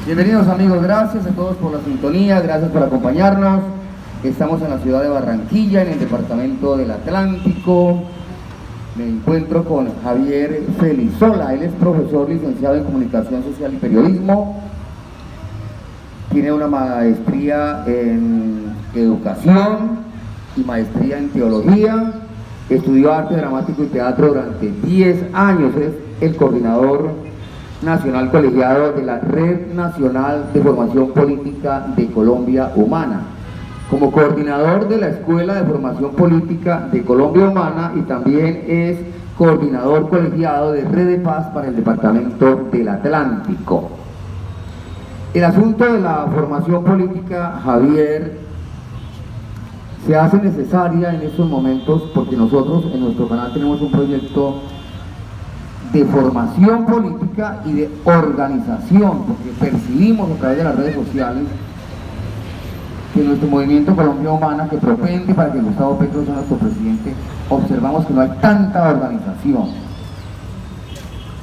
Bienvenidos amigos, gracias a todos por la sintonía, gracias por acompañarnos. Estamos en la ciudad de Barranquilla, en el departamento del Atlántico. Me encuentro con Javier Felizola, él es profesor licenciado en Comunicación Social y Periodismo. Tiene una maestría en Educación y maestría en Teología. Estudió Arte Dramático y Teatro durante 10 años, es el coordinador nacional colegiado de la Red Nacional de Formación Política de Colombia Humana, como coordinador de la Escuela de Formación Política de Colombia Humana, y también es coordinador colegiado de Red de Paz para el Departamento del Atlántico. El asunto de la formación política, Javier, se hace necesaria en estos momentos porque nosotros en nuestro canal tenemos un proyecto de formación política y de organización, porque percibimos a través de las redes sociales que nuestro movimiento Colombia Humana, que propende para que Gustavo Petro sea nuestro presidente, observamos que no hay tanta organización.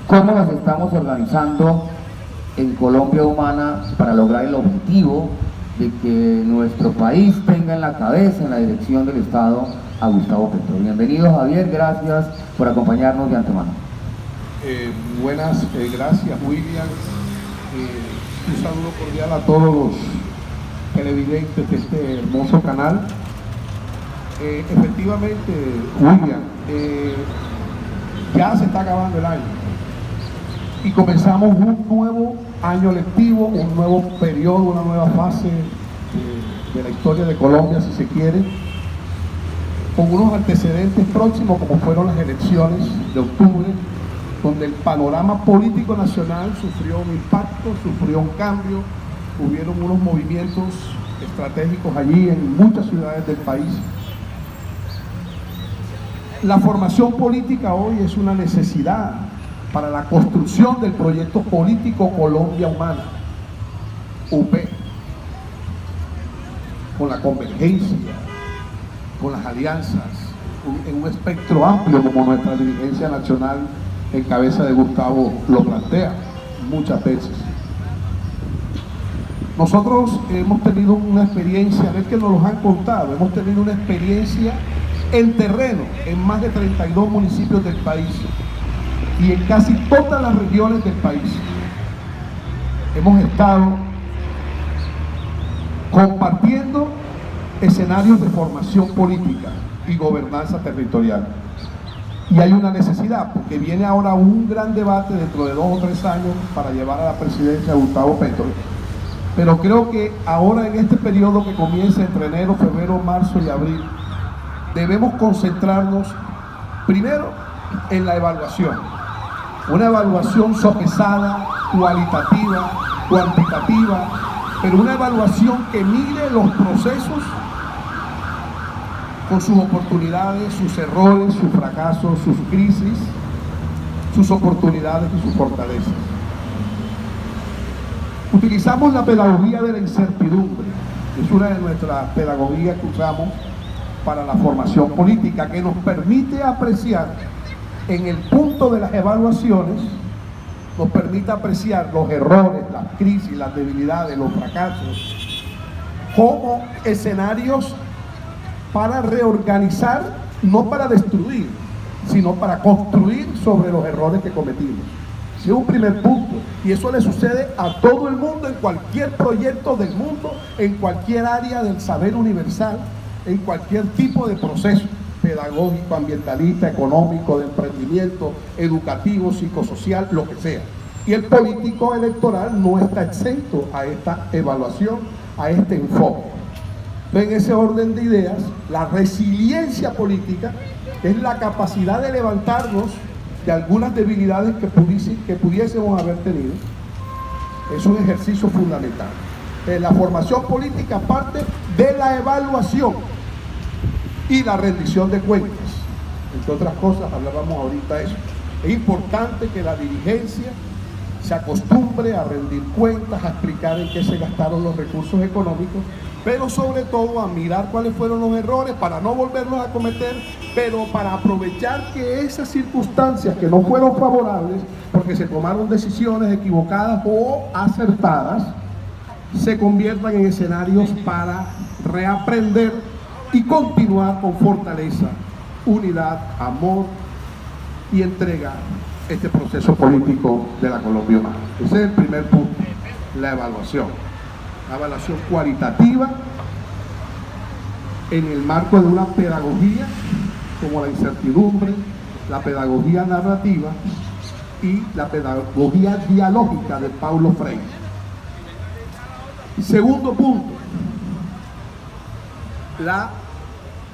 ¿Cómo nos estamos organizando en Colombia Humana para lograr el objetivo de que nuestro país tenga en la cabeza, en la dirección del Estado, a Gustavo Petro? Bienvenido, Javier, gracias por acompañarnos de antemano. Buenas, gracias William. Un saludo cordial a todos los televidentes de este hermoso canal. Efectivamente, William, ya se está acabando el año y comenzamos un nuevo año lectivo, un nuevo periodo, una nueva fase de la historia de Colombia, si se quiere, con unos antecedentes próximos como fueron las elecciones de octubre, donde el panorama político nacional sufrió un impacto, sufrió un cambio, hubieron unos movimientos estratégicos allí en muchas ciudades del país. La formación política hoy es una necesidad para la construcción del proyecto político Colombia Humana, UP, con la convergencia, con las alianzas, en un espectro amplio como nuestra dirigencia nacional en cabeza de Gustavo lo plantea muchas veces. Nosotros hemos tenido una experiencia, a ver que nos lo han contado, hemos tenido una experiencia en terreno en más de 32 municipios del país y en casi todas las regiones del país. Hemos estado compartiendo escenarios de formación política y gobernanza territorial. Y hay una necesidad, porque viene ahora un gran debate dentro de 2 o 3 años para llevar a la presidencia a Gustavo Petro. Pero creo que ahora en este periodo que comienza entre enero, febrero, marzo y abril, debemos concentrarnos primero en la evaluación. Una evaluación sopesada, cualitativa, cuantitativa, pero una evaluación que mire los procesos con sus oportunidades, sus errores, sus fracasos, sus crisis, sus oportunidades y sus fortalezas. Utilizamos la pedagogía de la incertidumbre, es una de nuestras pedagogías que usamos para la formación política, que nos permite apreciar en el punto de las evaluaciones, nos permite apreciar los errores, las crisis, las debilidades, los fracasos, como escenarios para reorganizar, no para destruir, sino para construir sobre los errores que cometimos. Ese es un primer punto, y eso le sucede a todo el mundo, en cualquier proyecto del mundo, en cualquier área del saber universal, en cualquier tipo de proceso pedagógico, ambientalista, económico, de emprendimiento, educativo, psicosocial, lo que sea. Y el político electoral no está exento a esta evaluación, a este enfoque. En ese orden de ideas, la resiliencia política es la capacidad de levantarnos de algunas debilidades que pudiésemos haber tenido. Es un ejercicio fundamental. La formación política parte de la evaluación y la rendición de cuentas. Entre otras cosas, hablábamos ahorita de eso. Es importante que la dirigencia se acostumbre a rendir cuentas, a explicar en qué se gastaron los recursos económicos, pero sobre todo a mirar cuáles fueron los errores para no volverlos a cometer, pero para aprovechar que esas circunstancias que no fueron favorables, porque se tomaron decisiones equivocadas o acertadas, se conviertan en escenarios para reaprender y continuar con fortaleza, unidad, amor y entrega este proceso político de la Colombia humana. Ese es el primer punto, la evaluación cualitativa en el marco de una pedagogía como la incertidumbre, la pedagogía narrativa y la pedagogía dialógica de Paulo Freire. Segundo punto, la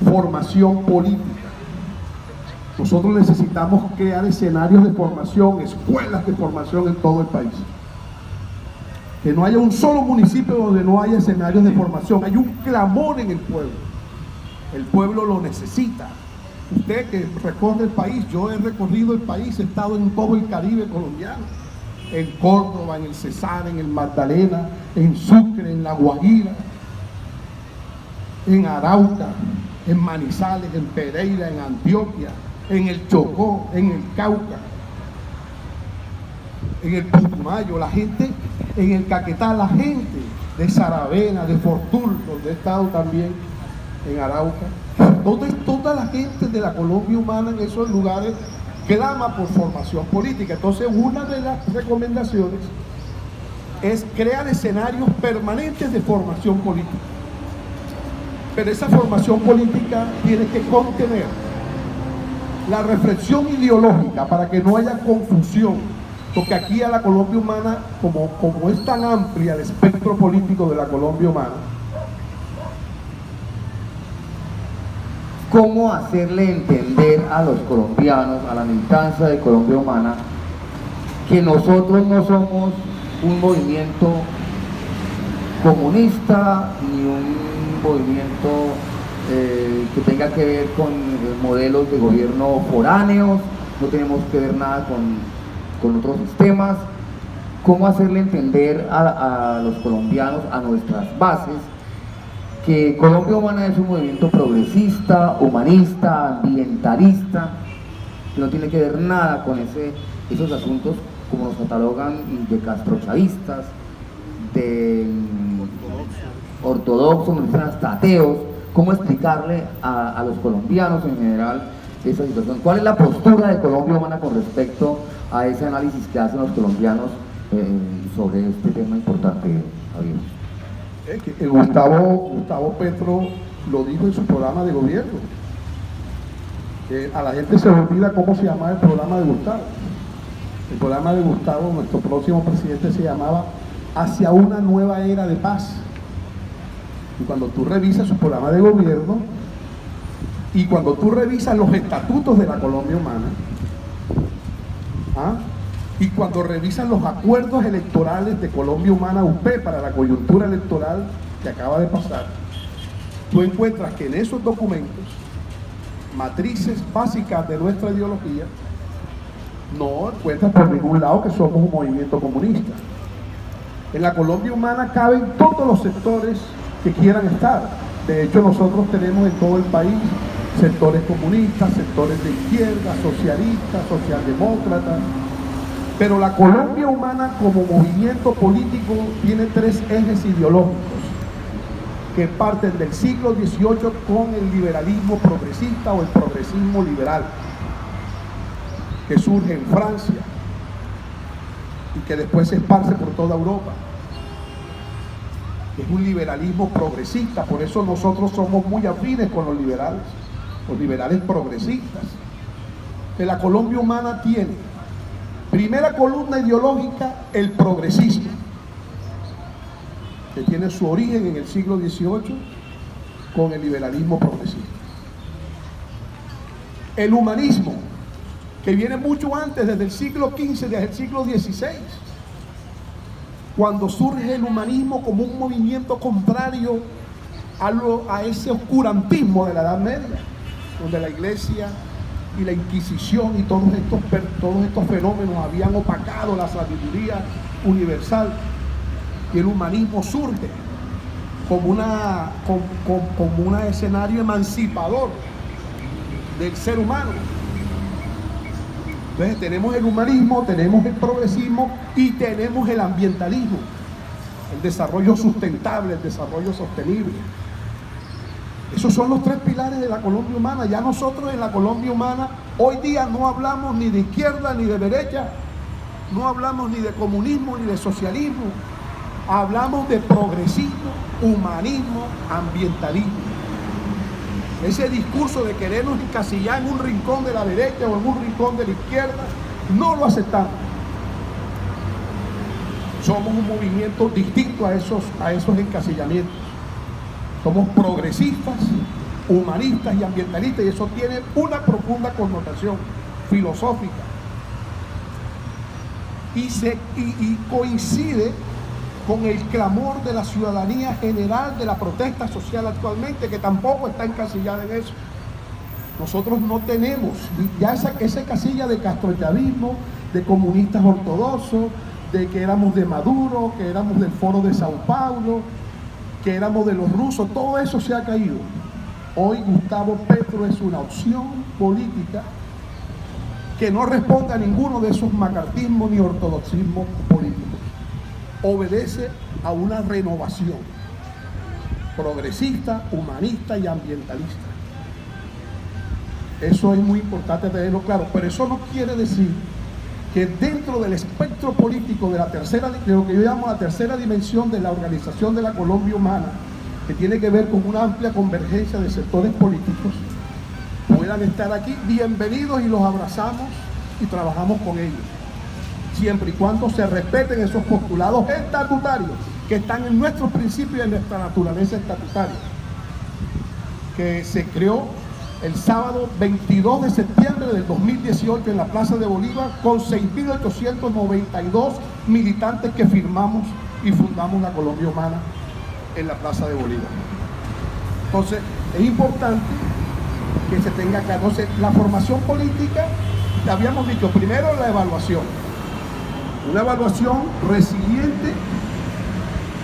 formación política. Nosotros necesitamos crear escenarios de formación, escuelas de formación en todo el país. Que no haya un solo municipio donde no haya escenarios de formación. Hay un clamor en el pueblo. El pueblo lo necesita. Usted que recorre el país, yo he recorrido el país, he estado en todo el Caribe colombiano. En Córdoba, en el Cesar, en el Magdalena, en Sucre, en La Guajira, en Arauca, en Manizales, en Pereira, en Antioquia, en el Chocó, en el Cauca, en el Putumayo, la gente, en el Caquetá, la gente de Saravena, de Fortul, donde he estado también en Arauca, toda la gente de la Colombia humana en esos lugares clama por formación política. Entonces, una de las recomendaciones es crear escenarios permanentes de formación política. Pero esa formación política tiene que contener la reflexión ideológica para que no haya confusión, porque aquí a la Colombia humana, como es tan amplia el espectro político de la Colombia humana, ¿cómo hacerle entender a los colombianos, a la militancia de Colombia Humana, que nosotros no somos un movimiento comunista ni un movimiento que tenga que ver con modelos de gobierno foráneos, no tenemos que ver nada con otros sistemas? ¿Cómo hacerle entender a los colombianos, a nuestras bases, que Colombia Humana es un movimiento progresista, humanista, ambientalista, que no tiene que ver nada con esos asuntos como nos catalogan de castrochavistas, de ortodoxos, nos dicen hasta ateos? ¿Cómo explicarle a los colombianos en general esa situación? ¿Cuál es la postura de Colombia Humana con respecto a ese análisis que hacen los colombianos sobre este tema importante, Javier? Gustavo Petro lo dijo en su programa de gobierno. A la gente se le olvida cómo se llamaba el programa de Gustavo. El programa de Gustavo, nuestro próximo presidente, se llamaba Hacia una nueva era de paz. Y cuando tú revisas su programa de gobierno y cuando tú revisas los estatutos de la Colombia Humana, y cuando revisas los acuerdos electorales de Colombia Humana UP para la coyuntura electoral que acaba de pasar, tú encuentras que en esos documentos, matrices básicas de nuestra ideología, no encuentras por ningún lado que somos un movimiento comunista. En la Colombia Humana caben todos los sectores que quieran estar. De hecho, nosotros tenemos en todo el país sectores comunistas, sectores de izquierda, socialistas, socialdemócratas. Pero la Colombia Humana como movimiento político tiene tres ejes ideológicos que parten del siglo XVIII con el liberalismo progresista o el progresismo liberal, que surge en Francia y que después se esparce por toda Europa. Es un liberalismo progresista, por eso nosotros somos muy afines con los liberales progresistas. Que la Colombia Humana tiene, primera columna ideológica, el progresismo, que tiene su origen en el siglo XVIII con el liberalismo progresista. El humanismo, que viene mucho antes, desde el siglo XV, desde el siglo XVI, cuando surge el humanismo como un movimiento contrario a ese oscurantismo de la Edad Media, donde la Iglesia y la Inquisición y todos estos fenómenos habían opacado la sabiduría universal, y el humanismo surge como un escenario emancipador del ser humano. Entonces tenemos el humanismo, tenemos el progresismo y tenemos el ambientalismo, el desarrollo sustentable, el desarrollo sostenible. Esos son los tres pilares de la Colombia humana. Ya nosotros en la Colombia humana hoy día no hablamos ni de izquierda ni de derecha, no hablamos ni de comunismo ni de socialismo, hablamos de progresismo, humanismo, ambientalismo. Ese discurso de querernos encasillar en un rincón de la derecha o en un rincón de la izquierda, no lo aceptamos. Somos un movimiento distinto a esos encasillamientos. Somos progresistas, humanistas y ambientalistas, y eso tiene una profunda connotación filosófica. Y coincide con el clamor de la ciudadanía general de la protesta social actualmente, que tampoco está encasillada en eso. Nosotros no tenemos ya esa casilla de castrochavismo, de comunistas ortodoxos, de que éramos de Maduro, que éramos del Foro de Sao Paulo, que éramos de los rusos. Todo eso se ha caído. Hoy Gustavo Petro es una opción política que no responde a ninguno de esos macartismos ni ortodoxismos políticos. Obedece a una renovación progresista, humanista y ambientalista. Eso es muy importante tenerlo claro, pero eso no quiere decir que dentro del espectro político de lo que yo llamo la tercera dimensión de la organización de la Colombia humana, que tiene que ver con una amplia convergencia de sectores políticos, puedan estar aquí. Bienvenidos, y los abrazamos y trabajamos con ellos, siempre y cuando se respeten esos postulados estatutarios que están en nuestros principios y en nuestra naturaleza estatutaria, que se creó el sábado 22 de septiembre del 2018 en la Plaza de Bolívar, con 6.892 militantes que firmamos y fundamos la Colombia Humana en la Plaza de Bolívar. Entonces, es importante que se tenga acá. Entonces, la formación política, habíamos dicho, primero la evaluación. Una evaluación resiliente,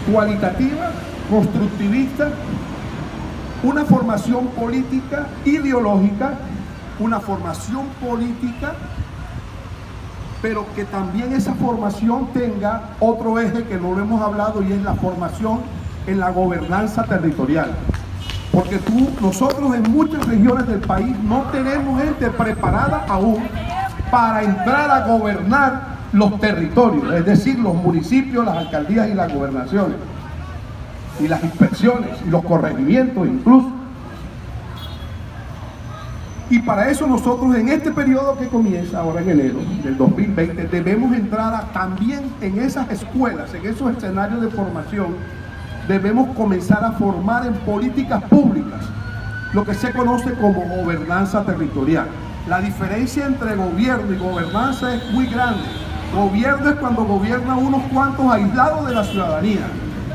cualitativa, constructivista. Una formación política ideológica, una formación política, pero que también esa formación tenga otro eje que no lo hemos hablado, y es la formación en la gobernanza territorial. Porque nosotros en muchas regiones del país no tenemos gente preparada aún para entrar a gobernar los territorios, es decir, los municipios, las alcaldías y las gobernaciones, y las inspecciones y los corregimientos incluso. Y para eso nosotros en este periodo que comienza ahora en enero del 2020 debemos entrar también en esas escuelas, en esos escenarios de formación. Debemos comenzar a formar en políticas públicas lo que se conoce como gobernanza territorial. La diferencia entre gobierno y gobernanza es muy grande. Gobierno es cuando gobierna unos cuantos aislados de la ciudadanía,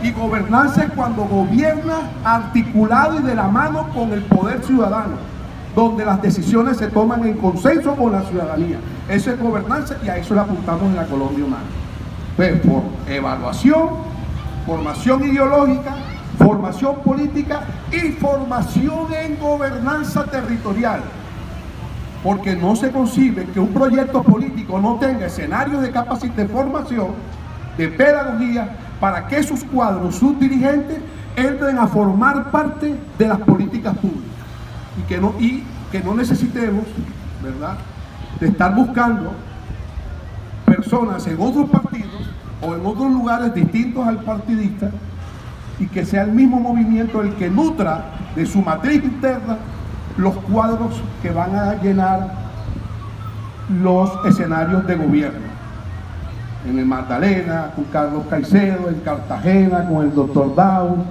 y gobernanza es cuando gobierna articulado y de la mano con el poder ciudadano, donde las decisiones se toman en consenso con la ciudadanía. Eso es gobernanza, y a eso le apuntamos en la Colombia Humana. Pues por evaluación, formación ideológica, formación política y formación en gobernanza territorial. Porque no se concibe que un proyecto político no tenga escenarios de capacidad, de formación, de pedagogía, para que sus cuadros, sus dirigentes, entren a formar parte de las políticas públicas. Y que no necesitemos, ¿verdad?, de estar buscando personas en otros partidos o en otros lugares distintos al partidista, y que sea el mismo movimiento el que nutra de su matriz interna los cuadros que van a llenar los escenarios de gobierno. En el Magdalena, con Carlos Caicedo, en Cartagena, con el doctor Down,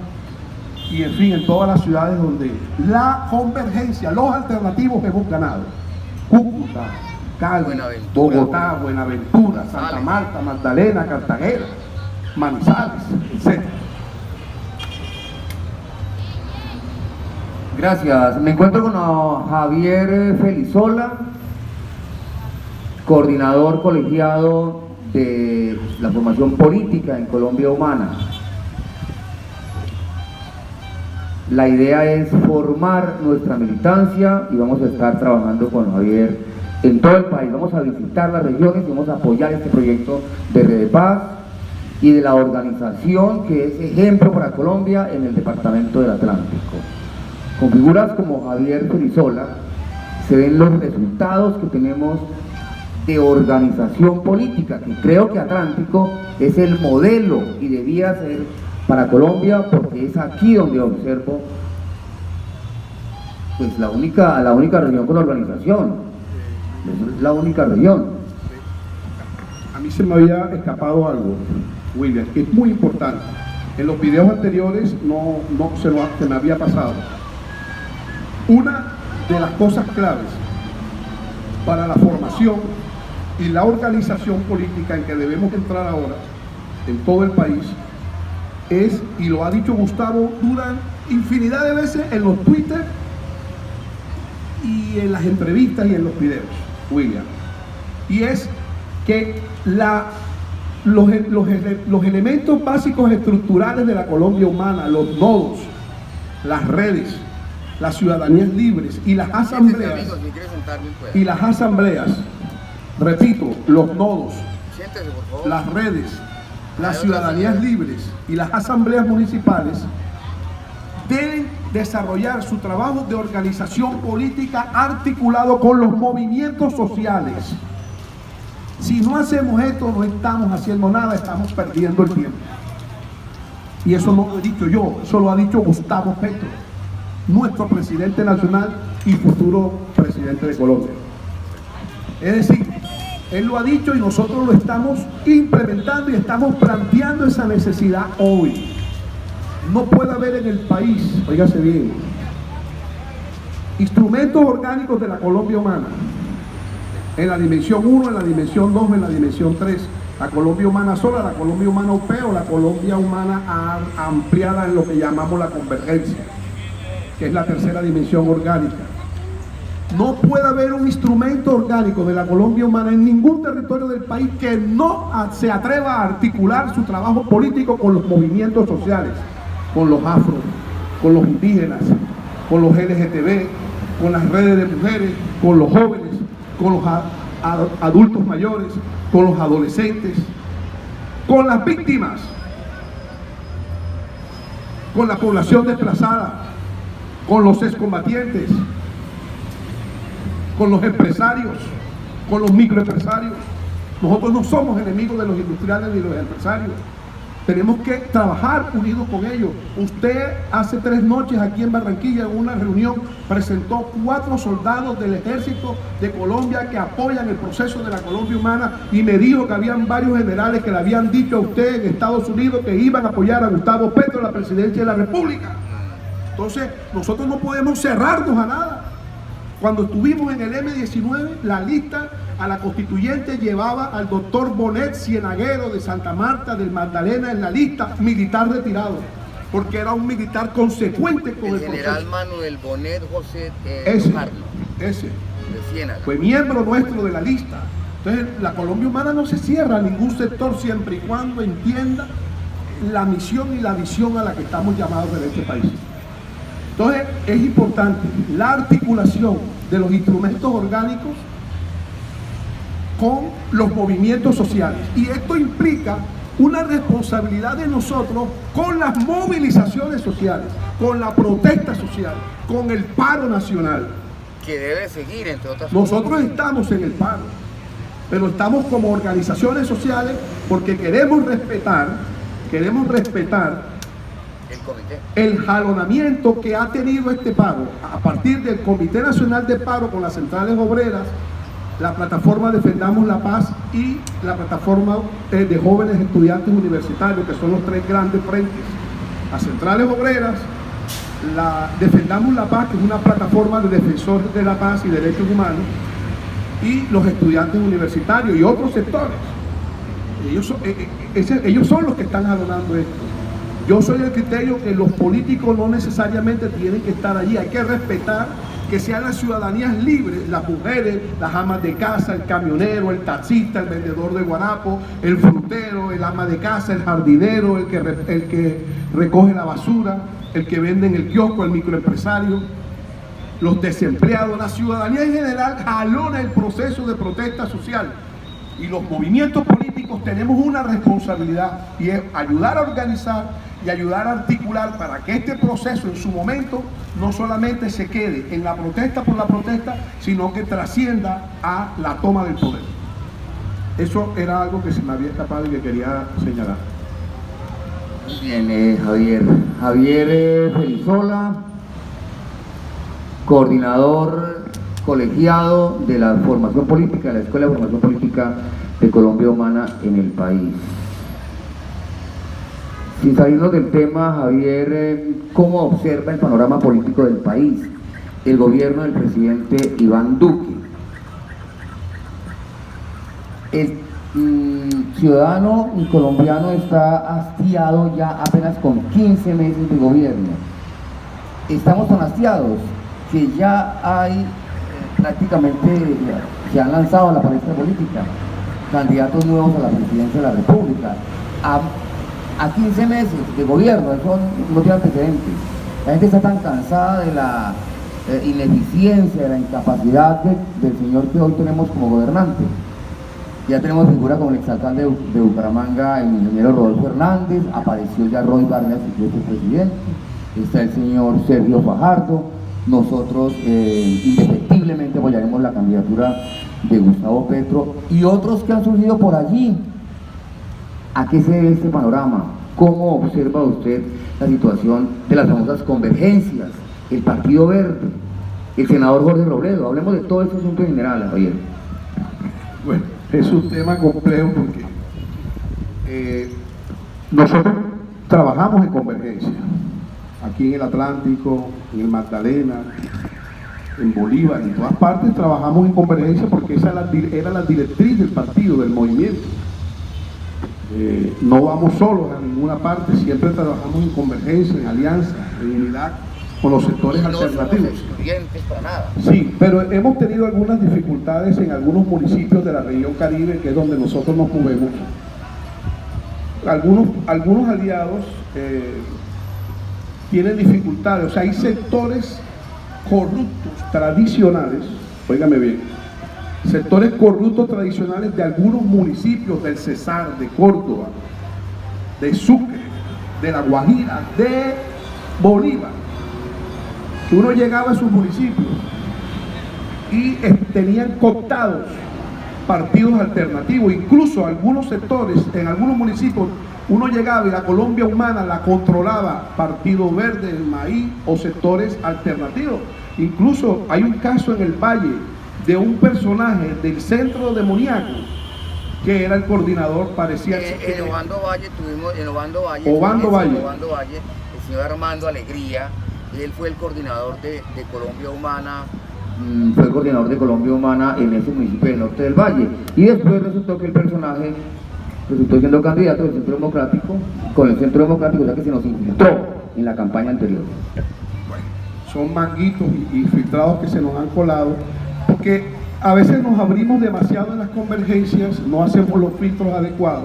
y en fin, en todas las ciudades donde la convergencia, los alternativos hemos ganado. Cúcuta, Cali, Bogotá, Buenaventura, Santa Marta, Magdalena, Cartagena, Manizales, etc. Gracias. Me encuentro con Javier Felizola, coordinador colegiado de la formación política en Colombia Humana. La idea es formar nuestra militancia y vamos a estar trabajando con Javier en todo el país. Vamos a visitar las regiones y vamos a apoyar este proyecto de Red de Paz y de la organización que es ejemplo para Colombia en el departamento del Atlántico. Con figuras como Javier Felizola se ven los resultados que tenemos de organización política, que creo que Atlántico es el modelo y debía ser para Colombia, porque es aquí donde observo pues la única región con organización. Es la única región. A mí se me había escapado algo, William, que es muy importante. En los videos anteriores se me había pasado. Una de las cosas claves para la formación y la organización política en que debemos entrar ahora en todo el país es, y lo ha dicho Gustavo Durán infinidad de veces en los Twitter y en las entrevistas y en los videos, William, y es que los elementos básicos estructurales de la Colombia Humana, los nodos, las redes, las ciudadanías libres y las asambleas, repito, los nodos, las redes, las ciudadanías libres y las asambleas municipales deben desarrollar su trabajo de organización política articulado con los movimientos sociales. Si no hacemos esto, no estamos haciendo nada, estamos perdiendo el tiempo. Y eso no lo he dicho yo, eso lo ha dicho Gustavo Petro, nuestro presidente nacional y futuro presidente de Colombia. Es decir, él lo ha dicho y nosotros lo estamos implementando y estamos planteando esa necesidad hoy. No puede haber en el país, óigase bien, instrumentos orgánicos de la Colombia Humana, en la dimensión 1, en la dimensión 2, en la dimensión 3, la Colombia Humana sola, la Colombia Humana UP o la Colombia Humana ampliada en lo que llamamos la convergencia, que es la tercera dimensión orgánica. No puede haber un instrumento orgánico de la Colombia Humana en ningún territorio del país que no se atreva a articular su trabajo político con los movimientos sociales, con los afro, con los indígenas, con los LGTB, con las redes de mujeres, con los jóvenes, con los adultos mayores, con los adolescentes, con las víctimas, con la población desplazada, con los excombatientes, con los empresarios, con los microempresarios. Nosotros no somos enemigos de los industriales ni de los empresarios. Tenemos que trabajar unidos con ellos. Usted hace 3 noches aquí en Barranquilla en una reunión presentó 4 soldados del ejército de Colombia que apoyan el proceso de la Colombia Humana y me dijo que habían varios generales que le habían dicho a usted en Estados Unidos que iban a apoyar a Gustavo Petro en la presidencia de la República. Entonces nosotros no podemos cerrarnos a nada. Cuando estuvimos en el M19, la lista a la constituyente llevaba al doctor Bonet Cienaguero de Santa Marta del Magdalena en la lista, militar retirado, porque era un militar consecuente con el general proceso. Manuel Bonet José Ese de Ciénaga. fue miembro nuestro de la lista. Entonces la Colombia Humana no se cierra a ningún sector siempre y cuando entienda la misión y la visión a la que estamos llamados en este país. Entonces es importante la articulación de los instrumentos orgánicos con los movimientos sociales, y esto implica una responsabilidad de nosotros con las movilizaciones sociales, con la protesta social, con el paro nacional que debe seguir, entre otras cosas. Nosotros estamos en el paro, pero estamos como organizaciones sociales porque queremos respetar el jalonamiento que ha tenido este paro a partir del Comité Nacional de Paro con las centrales obreras, la plataforma Defendamos la Paz y la plataforma de jóvenes estudiantes universitarios, que son los 3 grandes frentes. Las centrales obreras, la Defendamos la Paz, que es una plataforma de defensores de la paz y derechos humanos, y los estudiantes universitarios y otros sectores. Ellos son los que están jalonando esto. Yo soy del criterio que los políticos no necesariamente tienen que estar allí, hay que respetar que sean las ciudadanías libres, las mujeres, las amas de casa, el camionero, el taxista, el vendedor de guarapo, el frutero, el ama de casa, el jardinero, el que recoge la basura, el que vende en el kiosco, el microempresario, los desempleados. La ciudadanía en general jalona el proceso de protesta social, y los movimientos políticos tenemos una responsabilidad, y es ayudar a organizar y ayudar a articular para que este proceso en su momento no solamente se quede en la protesta por la protesta, sino que trascienda a la toma del poder. Eso era algo que se me había escapado y que quería señalar. Muy bien, Javier Felizola, coordinador colegiado de la formación política, de la Escuela de Formación Política de Colombia Humana en el país. Sin salirnos del tema, Javier, ¿cómo observa el panorama político del país, el gobierno del presidente Iván Duque? El ciudadano colombiano está hastiado ya apenas con 15 meses de gobierno. Estamos tan hastiados que ya hay prácticamente, se han lanzado a la palestra política candidatos nuevos a la presidencia de la República. A 15 meses de gobierno, eso no tiene antecedentes. La gente está tan cansada de la ineficiencia, de la incapacidad del señor que hoy tenemos como gobernante. Ya tenemos figuras como el exalcalde de Bucaramanga, el ingeniero Rodolfo Hernández, apareció ya Roy Vargas, que es el presidente, está el señor Sergio Fajardo. Nosotros indefectiblemente apoyaremos la candidatura de Gustavo Petro y otros que han surgido por allí. ¿A qué se debe este panorama? ¿Cómo observa usted la situación de las famosas convergencias, el Partido Verde, el senador Jorge Robledo? Hablemos de todo ese asunto en general, Javier. Bueno, es un tema complejo porque nosotros trabajamos en convergencia, aquí en el Atlántico, en el Magdalena, en Bolívar, en todas partes trabajamos en convergencia porque esa era la directriz del partido, del movimiento. No vamos solos a ninguna parte, siempre trabajamos en convergencia, en alianza, en unidad con los sectores alternativos. Para nada. Sí, pero hemos tenido algunas dificultades en algunos municipios de la región Caribe, que es donde nosotros nos movemos. Algunos aliados tienen dificultades, o sea, hay sectores corruptos tradicionales, óigame bien, sectores corruptos tradicionales de algunos municipios del Cesar, de Córdoba, de Sucre, de La Guajira, de Bolívar, que uno llegaba a sus municipios y tenían cooptados partidos alternativos, incluso algunos sectores, en algunos municipios, uno llegaba y la Colombia Humana la controlaba Partido Verde, el Maíz o sectores alternativos. Incluso hay un caso en el Valle de un personaje del centro demoníaco que era el coordinador, parecía en Obando Valle tuvimos, Obando Valle, el señor Armando Alegría, él fue el coordinador de Colombia Humana, fue el coordinador de Colombia Humana en ese municipio del norte del Valle, y después resultó que el personaje resultó siendo candidato del Centro Democrático, con el Centro Democrático, ya que se nos infiltró en la campaña anterior. Bueno, son manguitos y filtrados que se nos han colado, porque a veces nos abrimos demasiado en las convergencias, no hacemos los filtros adecuados.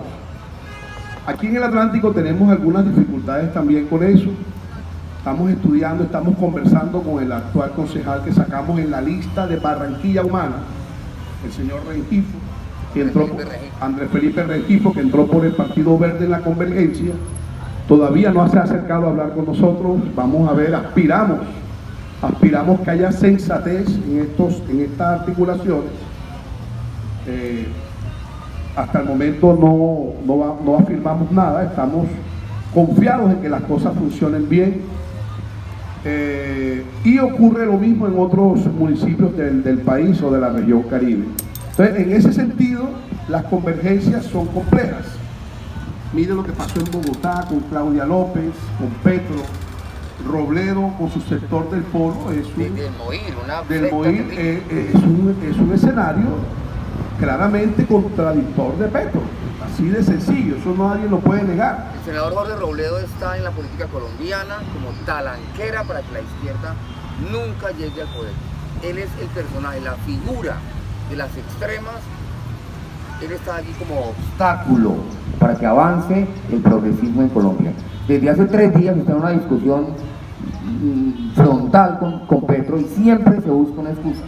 Aquí en el Atlántico tenemos algunas dificultades también con eso. Estamos estudiando, estamos conversando con el actual concejal que sacamos en la lista de Barranquilla Humana, el señor Rengifo, que entró, Andrés Felipe Rengifo, que entró por el Partido Verde en la convergencia. Todavía no se ha acercado a hablar con nosotros. Vamos a ver, aspiramos que haya sensatez en estas articulaciones. Hasta el momento no afirmamos nada, estamos confiados en que las cosas funcionen bien. Y ocurre lo mismo en otros municipios del país o de la región Caribe. Entonces, en ese sentido, las convergencias son complejas. Miren lo que pasó en Bogotá con Claudia López, con Petro, Robledo con su sector del polo. Es un escenario claramente contradictor de Petro. Así de sencillo, eso nadie lo puede negar. El senador Jorge Robledo está en la política colombiana como talanquera para que la izquierda nunca llegue al poder. él es el personaje, la figura de las extremas. Él está allí como obstáculo para que avance el progresismo en Colombia. Desde hace 3 días está en una discusión frontal con Petro, y siempre se busca una excusa.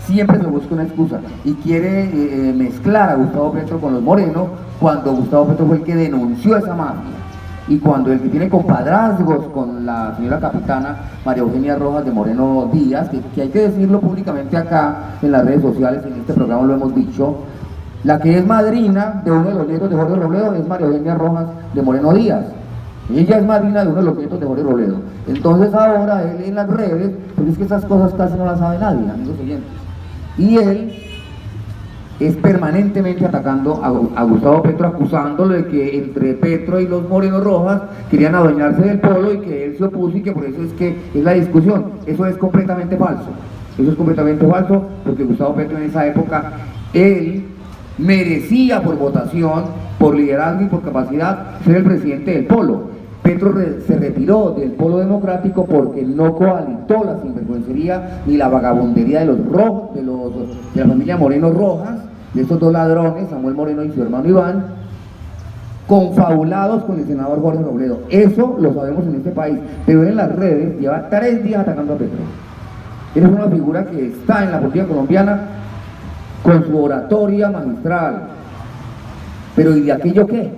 Siempre se busca una excusa y quiere mezclar a Gustavo Petro con los Moreno, cuando Gustavo Petro fue el que denunció esa mafia, y cuando el que tiene compadrazgos con la señora capitana María Eugenia Rojas de Moreno Díaz, que hay que decirlo públicamente acá en las redes sociales, en este programa lo hemos dicho, la que es madrina de uno de los nietos de Jorge Robledo es María Eugenia Rojas de Moreno Díaz. Ella es madrina de uno de los nietos de Jorge Robledo. Entonces ahora él en las redes, porque es que esas cosas casi no las sabe nadie, amigos oyentes, y él es permanentemente atacando a Gustavo Petro, acusándolo de que entre Petro y los Moreno Rojas querían adueñarse del polo y que él se opuso, y que por eso es que es la discusión. Eso es completamente falso. Eso es completamente falso, porque Gustavo Petro en esa época, él merecía por votación, por liderazgo y por capacidad ser el presidente del polo. Petro se retiró del polo democrático porque no coalitó la sinvergüencería ni la vagabundería de los rojos, de la familia Moreno Rojas, de estos 2 ladrones, Samuel Moreno y su hermano Iván, confabulados con el senador Jorge Robledo. Eso lo sabemos en este país, pero en las redes lleva 3 días atacando a Petro. Él es una figura que está en la política colombiana con su oratoria magistral. Pero ¿y de aquello qué?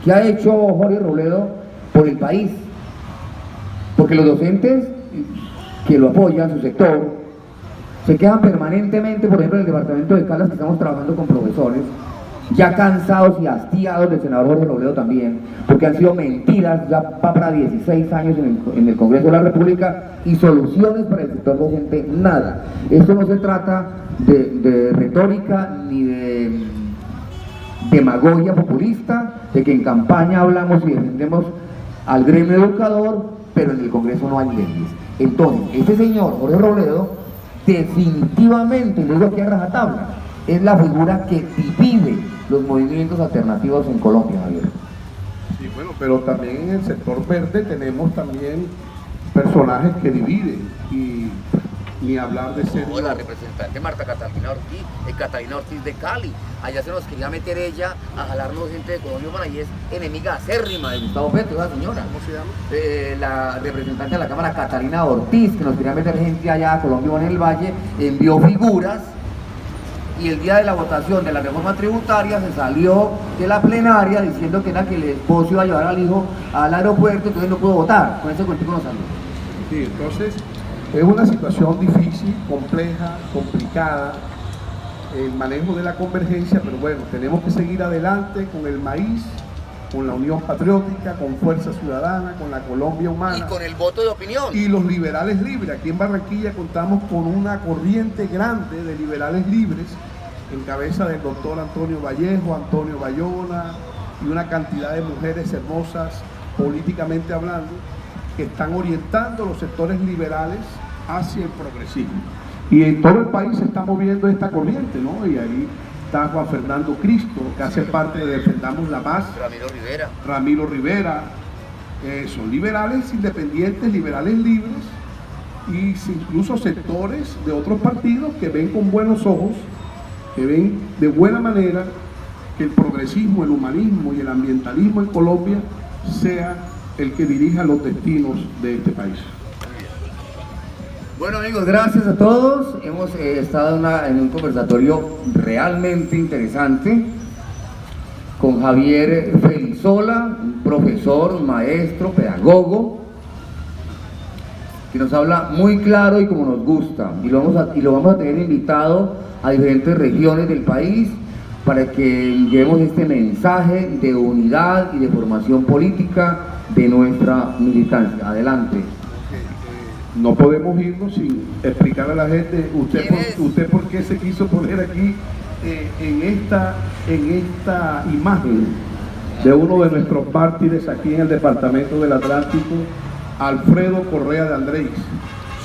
¿Qué ha hecho Jorge Robledo por el país? Porque los docentes que lo apoyan, su sector, se quejan permanentemente, por ejemplo en el departamento de Caldas, que estamos trabajando con profesores, ya cansados y hastiados del senador Jorge Robledo también, porque han sido mentiras, ya para 16 años en el Congreso de la República, y soluciones para el sector docente, nada. Esto no se trata de retórica ni de demagogia populista, de que en campaña hablamos y defendemos al gremio educador, pero en el Congreso no hay leyes. Entonces, este señor Jorge Robledo, definitivamente, y lo digo aquí a rajatabla, es la figura que divide los movimientos alternativos en Colombia, Javier. Sí, bueno, pero también en el sector verde tenemos también personajes que dividen, y ni hablar de ser... La representante Marta Catalina Ortiz de Cali, allá se nos quería meter ella a jalarnos gente de Colombia Humana, y es enemiga acérrima de Gustavo Petro, esa señora. ¿Cómo se llama? La representante de la Cámara, Catalina Ortiz, que nos quería meter gente allá a Colombia Humana en el Valle, envió figuras, y el día de la votación de la reforma tributaria se salió de la plenaria diciendo que era que el esposo iba a llevar al hijo al aeropuerto, entonces no pudo votar. Con ese cuentico no salió. Sí, entonces es una situación difícil, compleja, complicada, el manejo de la convergencia, pero bueno, tenemos que seguir adelante con el maíz, con la Unión Patriótica, con Fuerza Ciudadana, con la Colombia Humana. Y con el voto de opinión. Y los liberales libres. Aquí en Barranquilla contamos con una corriente grande de liberales libres, en cabeza del doctor Antonio Vallejo, Antonio Bayona, y una cantidad de mujeres hermosas, políticamente hablando, que están orientando los sectores liberales hacia el progresismo. Y en todo el país se está moviendo esta corriente, ¿no? Y ahí está Juan Fernando Cristo, que hace parte de Defendamos la Paz. Ramiro Rivera. Son liberales independientes, liberales libres, y incluso sectores de otros partidos que ven con buenos ojos, que ven de buena manera que el progresismo, el humanismo y el ambientalismo en Colombia sea el que dirija los destinos de este país. Bueno, amigos, gracias a todos. Hemos estado en un conversatorio realmente interesante con Javier Felizola, un profesor, un maestro, pedagogo, que nos habla muy claro y como nos gusta, y lo vamos a tener invitado a diferentes regiones del país para que llevemos este mensaje de unidad y de formación política de nuestra militancia. Adelante. No podemos irnos sin explicar a la gente usted por qué se quiso poner aquí en esta imagen de uno de nuestros mártires aquí en el departamento del Atlántico, Alfredo Correa de Andrés,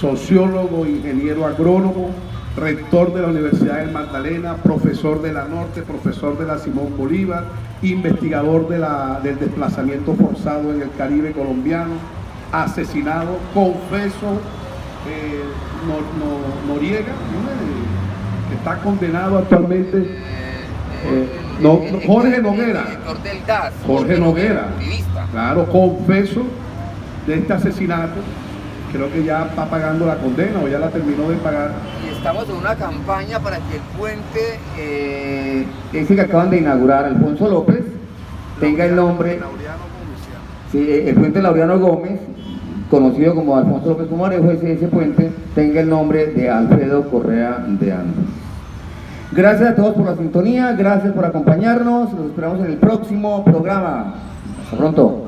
sociólogo, ingeniero agrónomo, rector de la Universidad del Magdalena, profesor de la Norte, profesor de la Simón Bolívar, investigador del desplazamiento forzado en el Caribe colombiano, asesinado, confeso Noriega, que está condenado actualmente. Jorge Noguera. Jorge Noguera. Claro, confeso de este asesinato. Creo que ya está pagando la condena o ya la terminó de pagar. Y estamos en una campaña para que el puente, ese que acaban de inaugurar, Alfonso López, tenga el nombre. Sí, el puente Laureano Gómez, conocido como Alfonso López Pumarejo, ese puente tenga el nombre de Alfredo Correa de Andes. Gracias a todos por la sintonía, gracias por acompañarnos, los esperamos en el próximo programa. Hasta pronto.